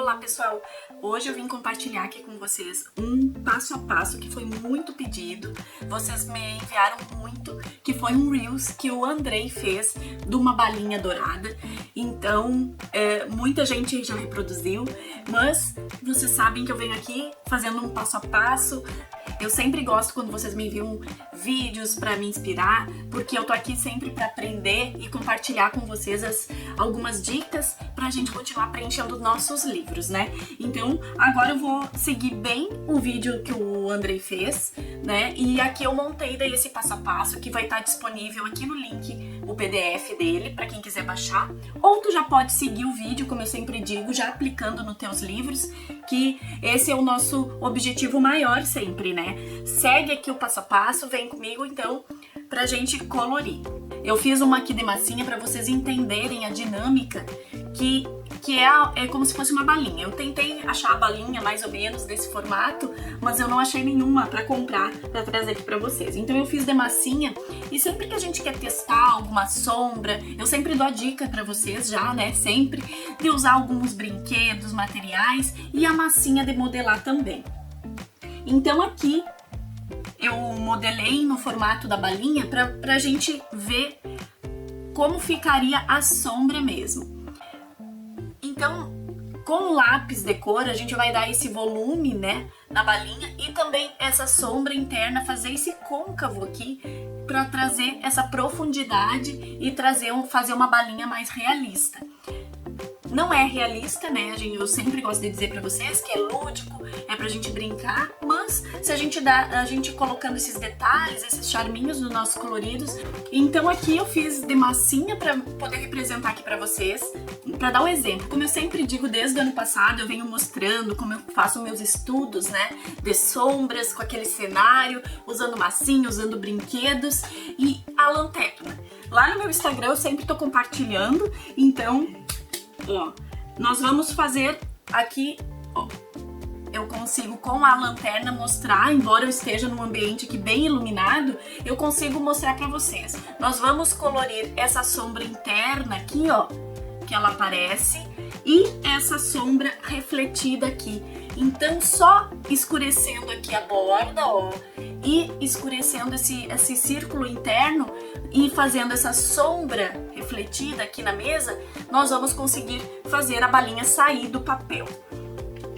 Olá pessoal, hoje eu vim compartilhar aqui com vocês um passo a passo que foi muito pedido, vocês me enviaram muito, que foi um Reels que o Andrei fez de uma balinha dourada. Então muita gente já reproduziu, mas vocês sabem que eu venho aqui fazendo um passo a passo. Eu sempre gosto quando vocês me enviam vídeos para me inspirar, porque eu tô aqui sempre para aprender e compartilhar com vocês algumas dicas pra gente continuar preenchendo nossos livros, né? Então, agora eu vou seguir bem o vídeo que o Andrei fez, né? E aqui eu montei daí esse passo a passo que vai estar disponível aqui no link, o PDF dele, para quem quiser baixar. Ou tu já pode seguir o vídeo, como eu sempre digo, já aplicando nos teus livros, que esse é o nosso objetivo maior sempre, né? Segue aqui o passo a passo, vem comigo então pra gente colorir. Eu fiz uma aqui de massinha para vocês entenderem a dinâmica que é como se fosse uma balinha. Eu tentei achar a balinha mais ou menos desse formato, mas eu não achei nenhuma para comprar, para trazer aqui para vocês. Então eu fiz de massinha e sempre que a gente quer testar alguma sombra, eu sempre dou a dica para vocês já, né, sempre, de usar alguns brinquedos, materiais e a massinha de modelar também. Então aqui eu modelei no formato da balinha pra gente ver como ficaria a sombra mesmo. Então, com o lápis de cor, a gente vai dar esse volume, né, na balinha e também essa sombra interna, fazer esse côncavo aqui para trazer essa profundidade e fazer uma balinha mais realista. Não é realista, né? Eu sempre gosto de dizer pra vocês que é lúdico, é pra gente brincar, mas se a gente colocando esses detalhes, esses charminhos nos nossos coloridos. Então aqui eu fiz de massinha pra poder representar aqui pra vocês, pra dar um exemplo. Como eu sempre digo desde o ano passado, eu venho mostrando como eu faço meus estudos, né? De sombras, com aquele cenário, usando massinha, usando brinquedos e a lanterna. Lá no meu Instagram eu sempre tô compartilhando, então... Ó, nós vamos fazer aqui, ó, eu consigo com a lanterna mostrar, embora eu esteja num ambiente aqui bem iluminado, eu consigo mostrar pra vocês. Nós vamos colorir essa sombra interna aqui, ó, que ela aparece, e essa sombra refletida aqui. Então só escurecendo aqui a borda, ó, e escurecendo esse círculo interno e fazendo essa sombra refletida aqui na mesa, nós vamos conseguir fazer a balinha sair do papel.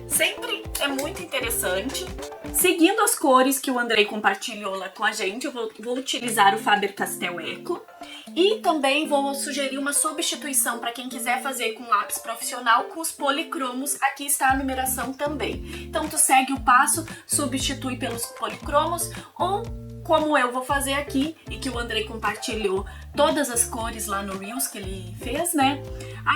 Sempre é muito interessante. Seguindo as cores que o Andrei compartilhou lá com a gente, eu vou utilizar o Faber-Castell Eco. E também vou sugerir uma substituição para quem quiser fazer com lápis profissional com os policromos. Aqui está a numeração também. Então tu segue o passo, substitui pelos policromos, ou como eu vou fazer aqui e que o Andrei compartilhou todas as cores lá no Reels que ele fez, né?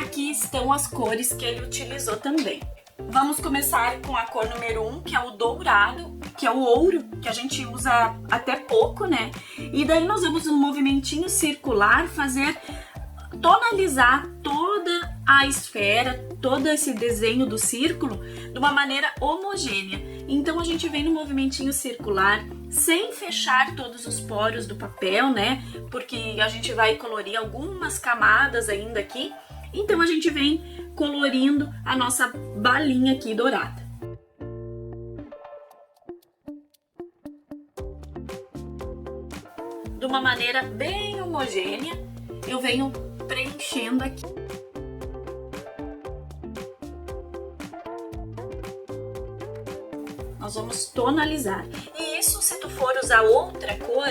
Aqui estão as cores que ele utilizou também. Vamos começar com a cor número 1, que é o dourado, que é o ouro, que a gente usa até pouco, né? E daí nós vamos no movimentinho circular tonalizar toda a esfera, todo esse desenho do círculo de uma maneira homogênea. Então a gente vem no movimentinho circular, sem fechar todos os poros do papel, né? Porque a gente vai colorir algumas camadas ainda aqui. Então a gente vem colorindo a nossa balinha aqui dourada. De uma maneira bem homogênea, eu venho preenchendo aqui. Nós vamos tonalizar. E isso, se tu for usar outra cor,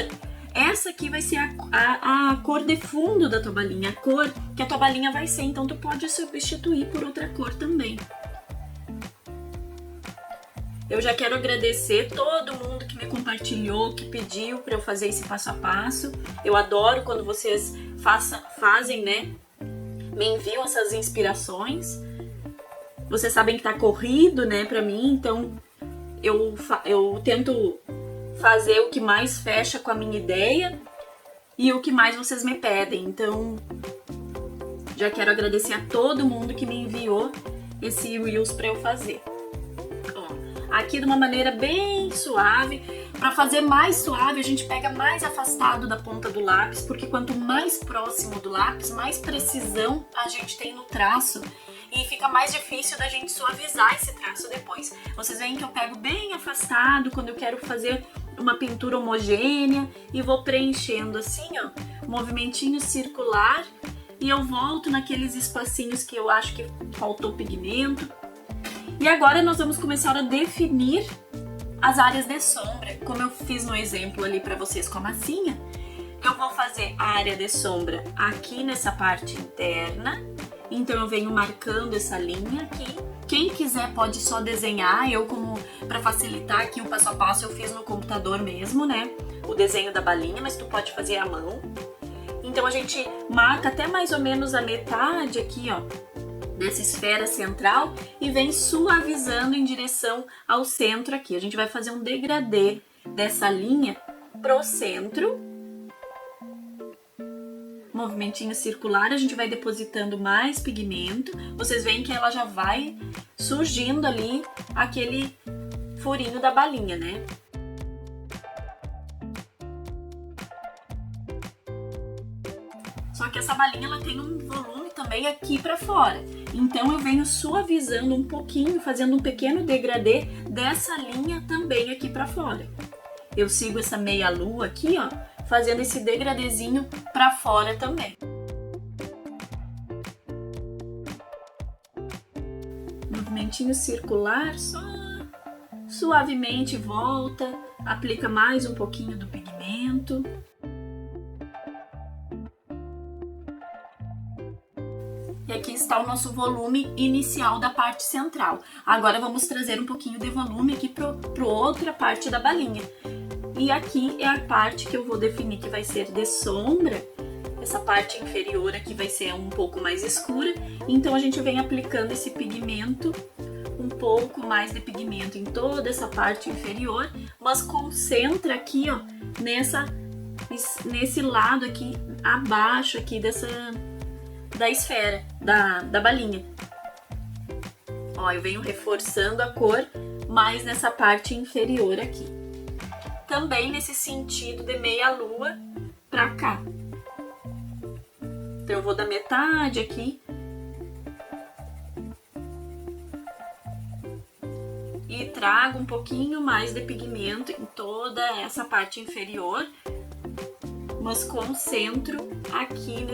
essa aqui vai ser a cor de fundo da tua balinha, a cor que a tua balinha vai ser, então tu pode substituir por outra cor também. Eu já quero agradecer todo mundo que me compartilhou, que pediu para eu fazer esse passo a passo. Eu adoro quando vocês fazem, né? Me enviam essas inspirações. Vocês sabem que tá corrido, né, para mim, então eu tento fazer o que mais fecha com a minha ideia e o que mais vocês me pedem. Então, já quero agradecer a todo mundo que me enviou esse Reels para eu fazer. Ó, aqui de uma maneira bem suave. Para fazer mais suave, a gente pega mais afastado da ponta do lápis, porque quanto mais próximo do lápis, mais precisão a gente tem no traço. e fica mais difícil da gente suavizar esse traço depois. Vocês veem que eu pego bem afastado quando eu quero fazer uma pintura homogênea e vou preenchendo assim, ó, movimentinho circular, e eu volto naqueles espacinhos que eu acho que faltou pigmento. E agora nós vamos começar a definir as áreas de sombra, como eu fiz no exemplo ali para vocês com a massinha. Eu vou fazer a área de sombra aqui nessa parte interna, então eu venho marcando essa linha aqui. Quem quiser pode só desenhar, eu como para facilitar aqui o passo a passo eu fiz no computador mesmo, né? O desenho da balinha, mas tu pode fazer à mão. Então a gente marca até mais ou menos a metade aqui, ó, dessa esfera central e vem suavizando em direção ao centro aqui. A gente vai fazer um degradê dessa linha pro centro. Movimentinho circular, a gente vai depositando mais pigmento. Vocês veem que ela já vai surgindo ali aquele furinho da balinha, né? Só que essa balinha ela tem um volume também aqui pra fora. Então eu venho suavizando um pouquinho, fazendo um pequeno degradê dessa linha também aqui pra fora. Eu sigo essa meia lua aqui, ó, fazendo esse degradêzinho pra fora também. Movimentinho circular, só suavemente volta, aplica mais um pouquinho do pigmento. E aqui está o nosso volume inicial da parte central. Agora vamos trazer um pouquinho de volume aqui para outra parte da balinha. E aqui é a parte que eu vou definir que vai ser de sombra. Essa parte inferior aqui vai ser um pouco mais escura. Então a gente vem aplicando esse pigmento, um pouco mais de pigmento em toda essa parte inferior, mas concentra aqui, ó, nesse lado aqui abaixo aqui da esfera, da balinha. Ó, eu venho reforçando a cor mais nessa parte inferior aqui. Também nesse sentido de meia lua pra cá. Então eu vou da metade aqui. E trago um pouquinho mais de pigmento em toda essa parte inferior. Mas concentro aqui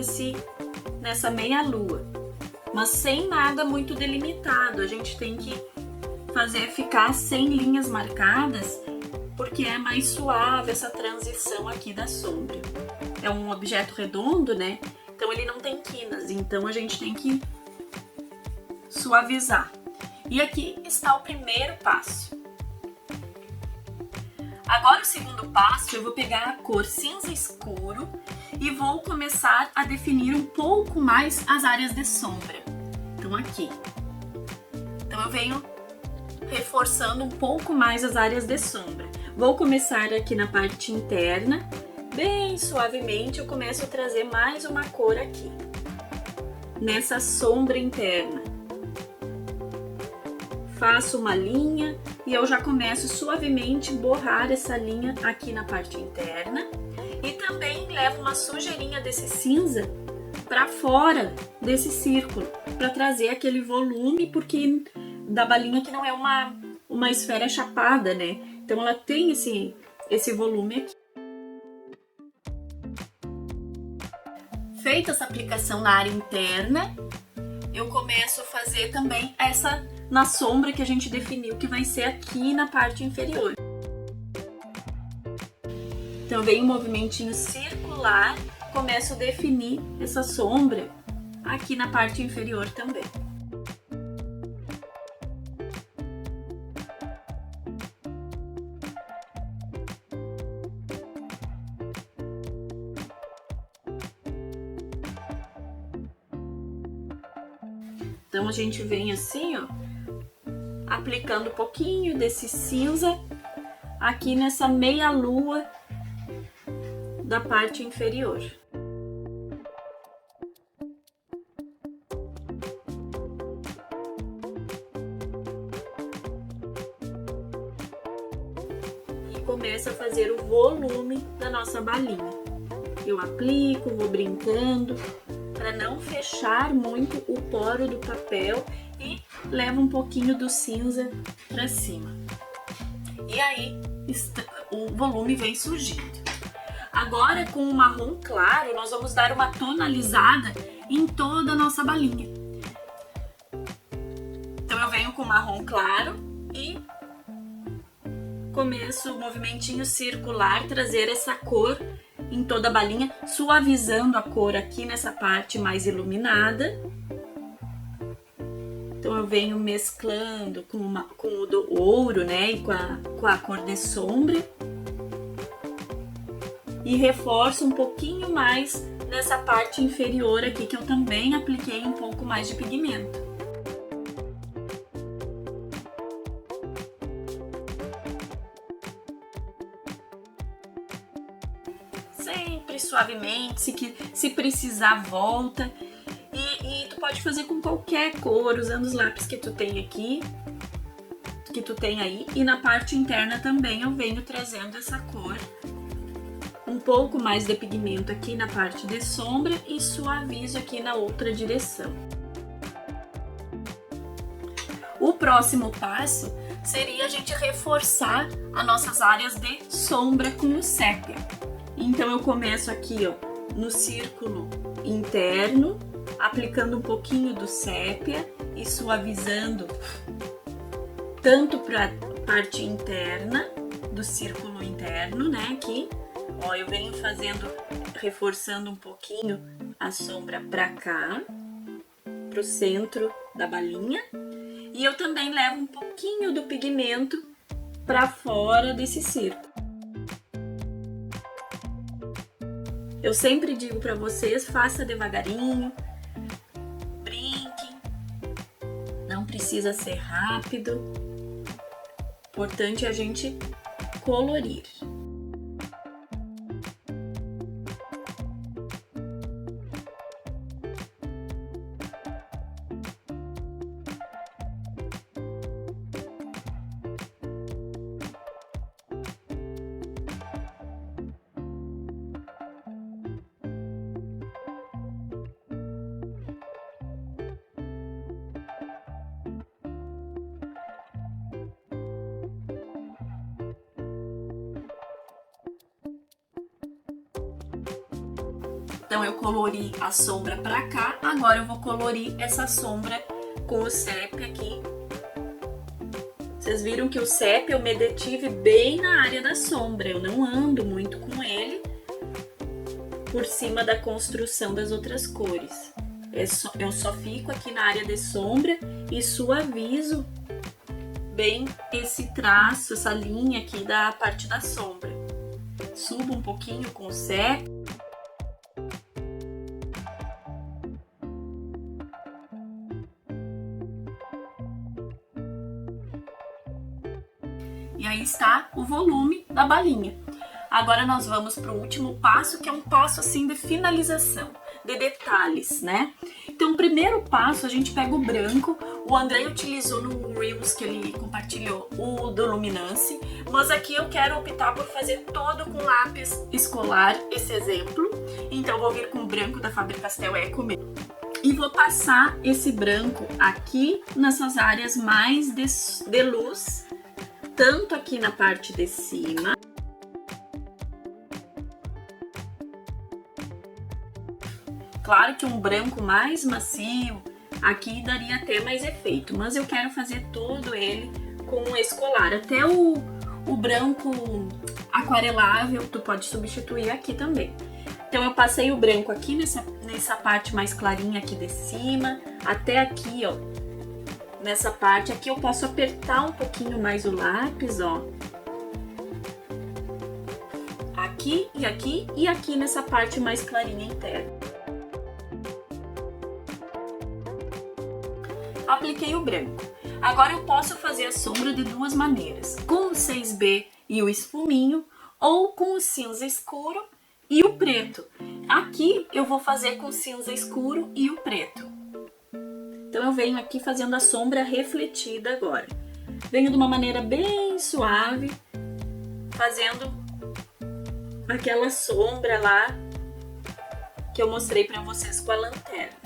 nessa meia lua, mas sem nada muito delimitado. A gente tem que ficar sem linhas marcadas, porque é mais suave essa transição aqui da sombra. É um objeto redondo, né? Então ele não tem quinas, então a gente tem que suavizar. E aqui está o primeiro passo. Agora o segundo passo, eu vou pegar a cor cinza escuro e vou começar a definir um pouco mais as áreas de sombra. Então aqui. Então eu venho reforçando um pouco mais as áreas de sombra. Vou começar aqui na parte interna, bem suavemente eu começo a trazer mais uma cor aqui, nessa sombra interna. Faço uma linha e eu já começo suavemente borrar essa linha aqui na parte interna. E também levo uma sujeirinha desse cinza para fora desse círculo, para trazer aquele volume, porque da balinha que não é uma esfera chapada, né? Então ela tem esse volume aqui. Feita essa aplicação na área interna, eu começo a fazer também essa na sombra que a gente definiu que vai ser aqui na parte inferior. Então vem um movimentinho circular, começo a definir essa sombra aqui na parte inferior também. Então a gente vem assim, ó, aplicando um pouquinho desse cinza aqui nessa meia lua da parte inferior. E começa a fazer o volume da nossa balinha. Eu aplico, vou brincando, para não fechar muito o poro do papel e leva um pouquinho do cinza para cima. E aí o volume vem surgindo. Agora com o marrom claro nós vamos dar uma tonalizada em toda a nossa balinha. Então eu venho com o marrom claro e começo o movimentinho circular, trazer essa cor em toda a balinha, suavizando a cor aqui nessa parte mais iluminada. Então eu venho mesclando com o do ouro, né, e com a cor de sombra. E reforço um pouquinho mais nessa parte inferior aqui, que eu também apliquei um pouco mais de pigmento. Sempre suavemente, se precisar volta. E tu pode fazer com qualquer cor, usando os lápis que tu tem aqui, que tu tem aí. E na parte interna também eu venho trazendo essa cor, um pouco mais de pigmento aqui na parte de sombra e suavizo aqui na outra direção. O próximo passo seria a gente reforçar as nossas áreas de sombra com o sépia. Então eu começo aqui, ó, no círculo interno, aplicando um pouquinho do sépia e suavizando tanto para a parte interna do círculo interno, né, aqui. Ó, eu venho reforçando um pouquinho a sombra para cá, pro centro da balinha. E eu também levo um pouquinho do pigmento para fora desse círculo. Eu sempre digo para vocês, faça devagarinho, brinque, não precisa ser rápido. Importante é a gente colorir. Então eu colori a sombra pra cá, agora eu vou colorir essa sombra com o sépia aqui. Vocês viram que o sépia eu me detive bem na área da sombra, eu não ando muito com ele por cima da construção das outras cores. Eu só fico aqui na área de sombra e suavizo bem esse traço, essa linha aqui da parte da sombra. Subo um pouquinho com o sépia. E aí está o volume da balinha. Agora nós vamos para o último passo, que é um passo assim de finalização, de detalhes, né? Então, o primeiro passo, a gente pega o branco. O Andrei utilizou no Reels que ele compartilhou o do Luminance, mas aqui eu quero optar por fazer todo com lápis escolar, esse exemplo. Então, eu vou vir com o branco da Faber-Castell Eco mesmo. E vou passar esse branco aqui nessas áreas mais de luz, tanto aqui na parte de cima, claro que um branco mais macio aqui daria até mais efeito, mas eu quero fazer todo ele com escolar, até o branco aquarelável tu pode substituir aqui também. Então eu passei o branco aqui nessa parte mais clarinha aqui de cima, até aqui, ó. Nessa parte aqui eu posso apertar um pouquinho mais o lápis, ó. Aqui e aqui nessa parte mais clarinha interna. Apliquei o branco. Agora eu posso fazer a sombra de duas maneiras, com o 6B e o esfuminho, ou com o cinza escuro e o preto. Aqui eu vou fazer com o cinza escuro e o preto. Então eu venho aqui fazendo a sombra refletida agora. Venho de uma maneira bem suave, fazendo aquela sombra lá que eu mostrei pra vocês com a lanterna.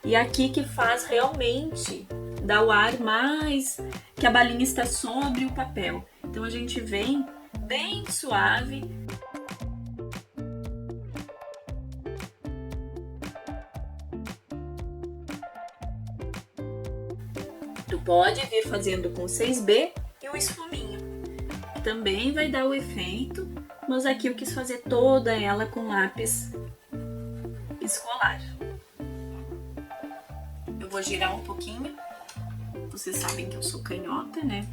E aqui que faz realmente dar o ar mais que a balinha está sobre o papel. Então a gente vem bem suave. Tu pode vir fazendo com o 6B e o esfuminho, que também vai dar o efeito, mas aqui eu quis fazer toda ela com lápis escolar. Eu vou girar um pouquinho, vocês sabem que eu sou canhota, né?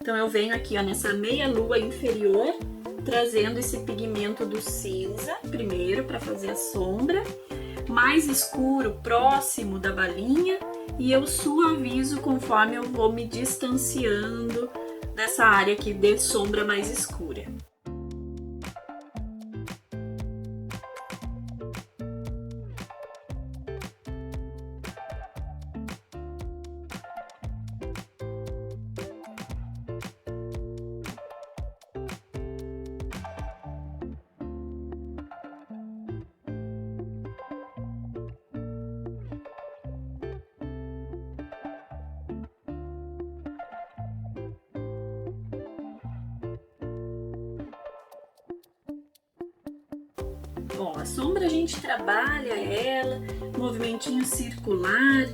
Então eu venho aqui, ó, nessa meia lua inferior, trazendo esse pigmento do cinza primeiro para fazer a sombra, mais escuro próximo da balinha, e eu suavizo conforme eu vou me distanciando dessa área aqui de sombra mais escura. Bom, a sombra a gente trabalha ela, movimentinho circular,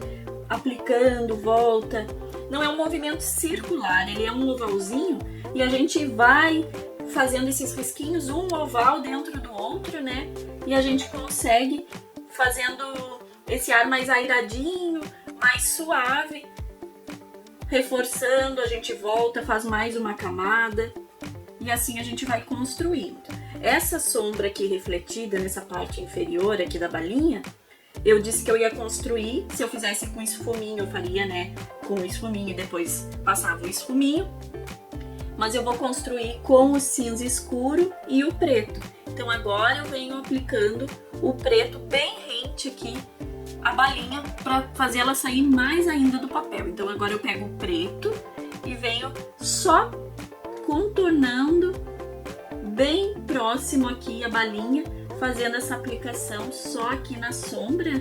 aplicando, volta. Não é um movimento circular, ele é um ovalzinho e a gente vai fazendo esses risquinhos, um oval dentro do outro, né? E a gente consegue fazendo esse ar mais airadinho, mais suave, reforçando, a gente volta, faz mais uma camada e assim a gente vai construindo. Essa sombra aqui refletida nessa parte inferior aqui da balinha, eu disse que eu ia construir, se eu fizesse com esfuminho eu faria, né, com esfuminho e depois passava o esfuminho, mas eu vou construir com o cinza escuro e o preto. Então agora eu venho aplicando o preto bem rente aqui, a balinha, para fazer ela sair mais ainda do papel. Então agora eu pego o preto e venho só contornando bem próximo aqui a balinha, fazendo essa aplicação só aqui na sombra,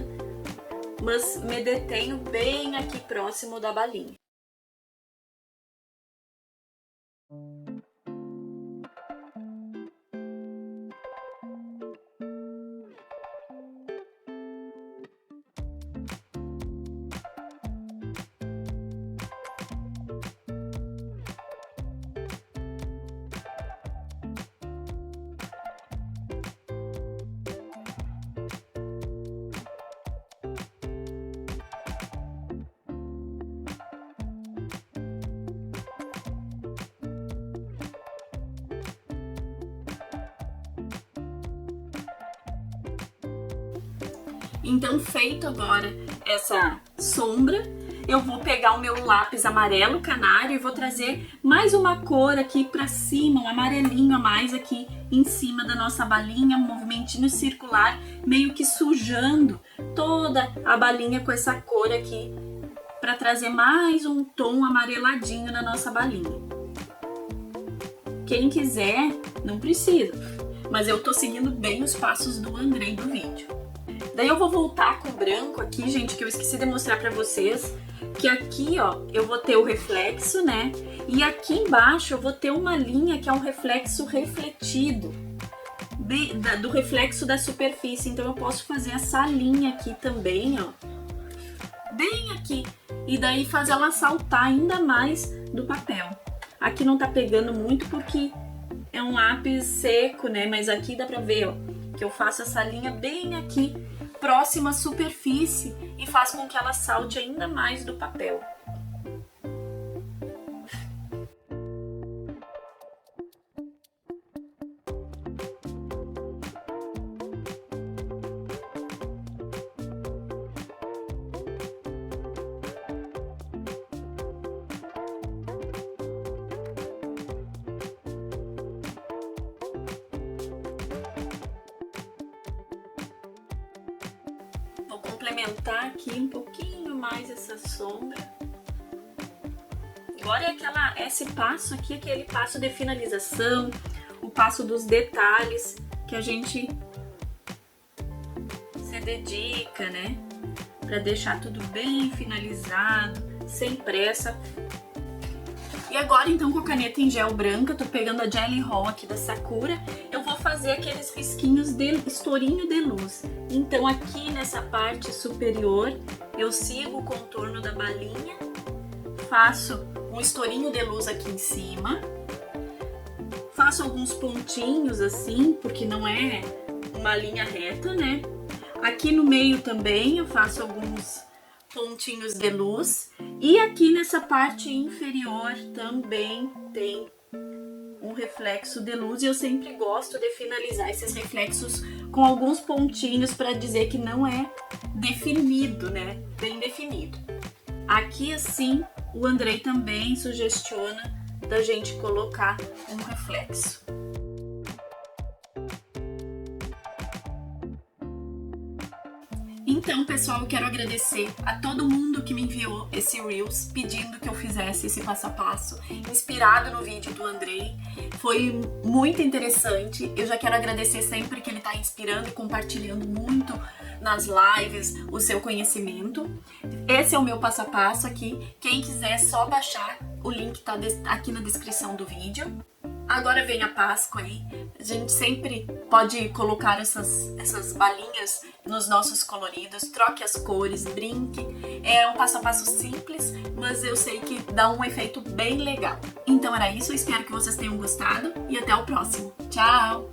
mas me detenho bem aqui próximo da balinha. Então, feito agora essa sombra, eu vou pegar o meu lápis amarelo canário e vou trazer mais uma cor aqui pra cima, um amarelinho a mais aqui em cima da nossa balinha, um movimentinho circular, meio que sujando toda a balinha com essa cor aqui, pra trazer mais um tom amareladinho na nossa balinha. Quem quiser, não precisa, mas eu tô seguindo bem os passos do Andrei do vídeo. Daí eu vou voltar com o branco aqui, gente, que eu esqueci de mostrar pra vocês, que aqui, ó, eu vou ter o reflexo, né? E aqui embaixo eu vou ter uma linha que é um reflexo refletido, do reflexo da superfície. Então eu posso fazer essa linha aqui também, ó, bem aqui. E daí fazer ela saltar ainda mais do papel. Aqui não tá pegando muito porque é um lápis seco, né? Mas aqui dá pra ver, ó, que eu faço essa linha bem aqui, próxima à superfície, e faz com que ela salte ainda mais do papel. Vou complementar aqui um pouquinho mais essa sombra. Agora esse passo aqui, aquele passo de finalização, o passo dos detalhes. que a gente se dedica, né? Pra deixar tudo bem finalizado, sem pressa. E agora, então, com a caneta em gel branca, eu tô pegando a Jelly Roll aqui da Sakura, eu vou fazer aqueles risquinhos de estourinho de luz. Então, aqui nessa parte superior, eu sigo o contorno da balinha, faço um estourinho de luz aqui em cima, faço alguns pontinhos assim, porque não é uma linha reta, né? Aqui no meio também eu faço alguns pontinhos de luz. E aqui nessa parte inferior também tem um reflexo de luz. E eu sempre gosto de finalizar esses reflexos com alguns pontinhos para dizer que não é definido, né? Bem definido. Aqui assim, o Andrei também sugestiona da gente colocar um reflexo. Então, pessoal, eu quero agradecer a todo mundo que me enviou esse Reels pedindo que eu fizesse esse passo a passo, inspirado no vídeo do Andrei. Foi muito interessante. Eu já quero agradecer sempre que ele está inspirando e compartilhando muito nas lives o seu conhecimento. Esse é o meu passo a passo aqui. Quem quiser é só baixar, o link tá aqui na descrição do vídeo. Agora vem a Páscoa aí, a gente sempre pode colocar essas balinhas nos nossos coloridos, troque as cores, brinque. É um passo a passo simples, mas eu sei que dá um efeito bem legal. Então era isso, eu espero que vocês tenham gostado e até o próximo. Tchau!